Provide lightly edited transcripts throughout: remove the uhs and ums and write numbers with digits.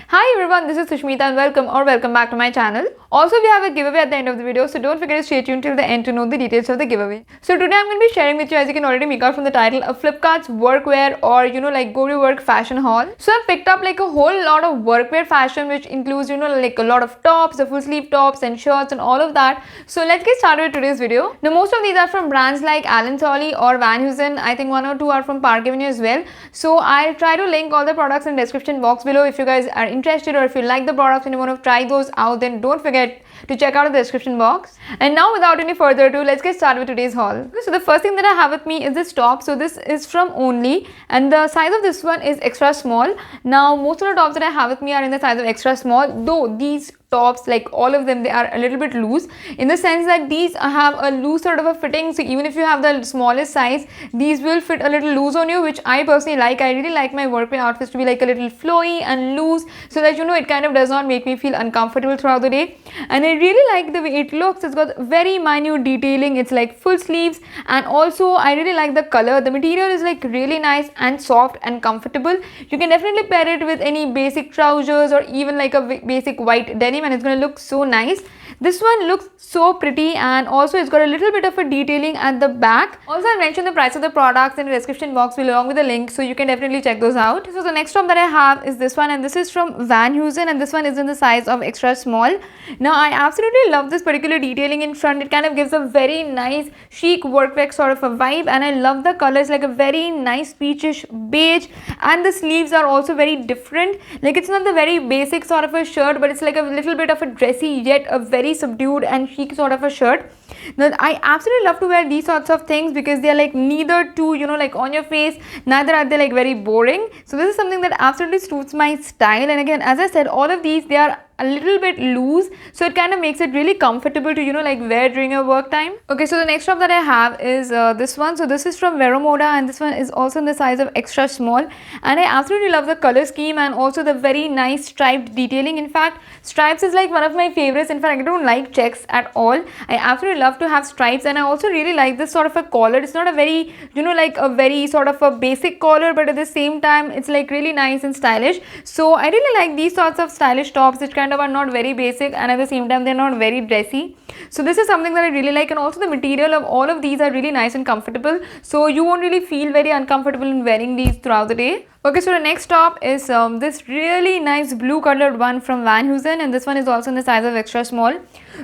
Hi everyone, this is Sushmita and welcome back to my channel. Also, we have a giveaway at the end of the video, so don't forget to stay tuned till the end to know the details of the giveaway. So today I'm going to be sharing with you, as you can already make out from the title, a Flipkart's workwear or like go to work fashion haul. So I've picked up like a whole lot of workwear fashion, which includes like a lot of tops, the full sleeve tops and shirts and all of that. So let's get started with today's video. Now most of these are from brands like Onlty or Van Heusen. I think one or two are from Park Avenue as well. So I'll try to link all the products in the description box below. If you guys are interested or if you like the products and you want to try those out, then don't forget to check out the description box. And now without any further ado, let's get started with today's haul. So the first thing that I have with me is this top. So this is from Onlty and the size of this one is extra small. Now most of the tops that I have with me are in the size of extra small, though these tops, like all of them, they are a little bit loose in the sense that these have a loose sort of a fitting. So even if you have the smallest size, these will fit a little loose on you, which I personally like. I really like my workwear outfits to be like a little flowy and loose so that it kind of does not make me feel uncomfortable throughout the day. And I really like the way it looks. It's got very minute detailing. It's like full sleeves, and also I really like the color. The material is like really nice and soft and comfortable. You can definitely pair it with any basic trousers or even like a basic white denim, and it's going to look so nice. This one looks so pretty, and also it's got a little bit of a detailing at the back. Also, I'll mention the price of the products in the description box below along with the link, so you can definitely check those out. So the next top that I have is this one, and this is from Van Heusen, and this one is in the size of extra small. Now I absolutely love this particular detailing in front. It kind of gives a very nice chic workwear sort of a vibe, and I love the colors, like a very nice peachish beige, and the sleeves are also very different. Like it's not the very basic sort of a shirt, but it's like a little bit of a dressy yet a very subdued and chic sort of a shirt. Now I absolutely love to wear these sorts of things because they are like neither too like on your face, neither are they like very boring. So this is something that absolutely suits my style. And again, as I said, all of these, they are a little bit loose, so it kind of makes it really comfortable to like wear during your work time. Okay, so the next top that I have is this one. So this is from Veromoda, and this one is also in the size of extra small, and I absolutely love the color scheme and also the very nice striped detailing. In fact, stripes is like one of my favorites. In fact, I don't like checks at all. I absolutely love to have stripes, and I also really like this sort of a collar. It's not a very like a very sort of a basic collar, but at the same time it's like really nice and stylish. So I really like these sorts of stylish tops which kind of are not very basic, and at the same time they're not very dressy. So this is something that I really like, and also the material of all of these are really nice and comfortable, so you won't really feel very uncomfortable in wearing these throughout the day. Okay, so the next top is this really nice blue colored one from Van Heusen, and this one is also in the size of extra small.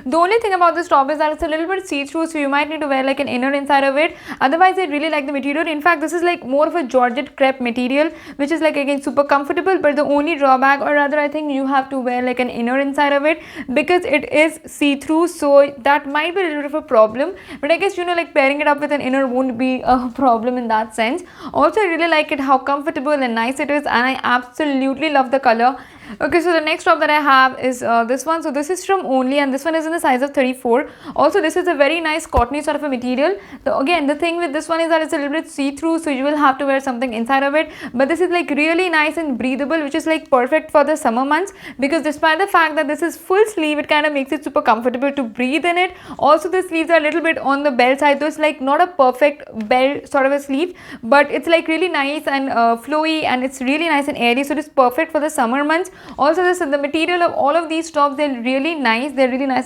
The only thing about this top is that it's a little bit see-through, so you might need to wear like an inner inside of it. Otherwise, I really like the material. In fact, this is like more of a Georgette crepe material, which is like again super comfortable, but the only drawback, or rather I think you have to wear like an inner inside of it because it is see-through, so that might be a little bit of a problem. But I guess like pairing it up with an inner won't be a problem in that sense. Also, I really like it how comfortable and nice it is, and I absolutely love the color. Okay, so the next top that I have is this one. So this is from Only, and this one is in the size of 34. Also, this is a very nice cottony sort of a material. Again, the thing with this one is that it's a little bit see-through, so you will have to wear something inside of it. But this is like really nice and breathable, which is like perfect for the summer months, because despite the fact that this is full sleeve, it kind of makes it super comfortable to breathe in it. Also, the sleeves are a little bit on the bell side, so it's like not a perfect bell sort of a sleeve, but it's like really nice and flowy, and it's really nice and airy, so it is perfect for the summer months. Also, the material of all of these tops, they're really nice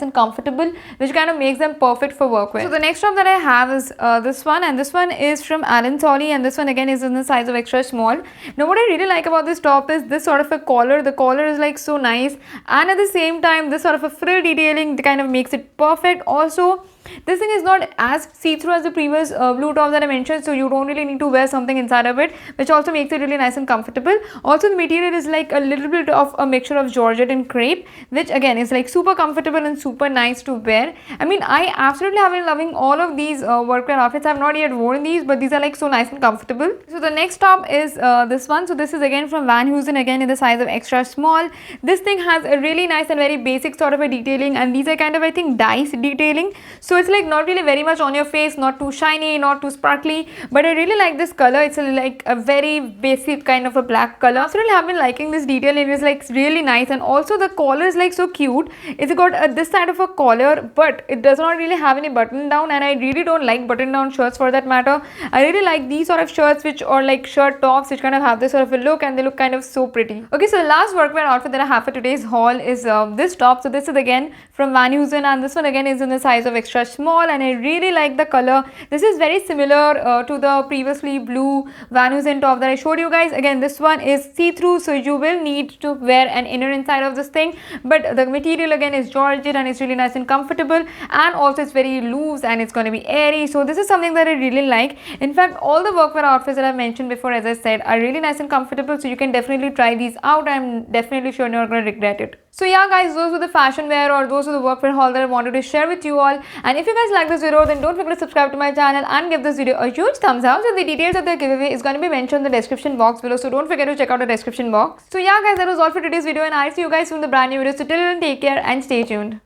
and comfortable, which kind of makes them perfect for workwear. So the next top that I have is this one, and this one is from Onlty, and this one again is in the size of extra small. Now what I really like about this top is this sort of a collar. The collar is like so nice, and at the same time this sort of a frill detailing kind of makes it perfect. Also, this thing is not as see-through as the previous blue top that I mentioned, so you don't really need to wear something inside of it, which also makes it really nice and comfortable. Also, the material is like a little bit of a mixture of Georgette and crepe, which again is like super comfortable and super nice to wear. I mean, I absolutely have been loving all of these workwear outfits. I have not yet worn these, but these are like so nice and comfortable. So the next top is this one. So this is again from Van Heusen, again in the size of extra small. This thing has a really nice and very basic sort of a detailing, and these are kind of, I think, dice detailing. So So it's like not really very much on your face, not too shiny, not too sparkly, but I really like this color. It's like a very basic kind of a black color. I really have been liking this detail. It is like really nice, and also the collar is like so cute. It's got this side of a collar, but it does not really have any button down, and I really don't like button down shirts for that matter. I really like these sort of shirts which are like shirt tops which kind of have this sort of a look, and they look kind of so pretty. Okay, so the last workwear outfit that I have for today's haul is this top. So this is again from heusen, and this one again is in the size of extra small, and I really like the color. This is very similar to the previously blue heusen top that I showed you guys. Again, this one is see-through, so you will need to wear an inner inside of this thing, but the material again is georgette, and it's really nice and comfortable, and also it's very loose and it's going to be airy. So this is something that I really like. In fact, all the workwear outfits that I've mentioned before, as I said, are really nice and comfortable, so you can definitely try these out. I'm definitely sure you're not going to regret it. So yeah guys, those were the fashion wear or those were the workwear haul that I wanted to share with you all. And if you guys like this video, then don't forget to subscribe to my channel and give this video a huge thumbs up. So the details of the giveaway is going to be mentioned in the description box below, so don't forget to check out the description box. So yeah guys, that was all for today's video, and I'll see you guys soon in the brand new video. So till then, take care and stay tuned.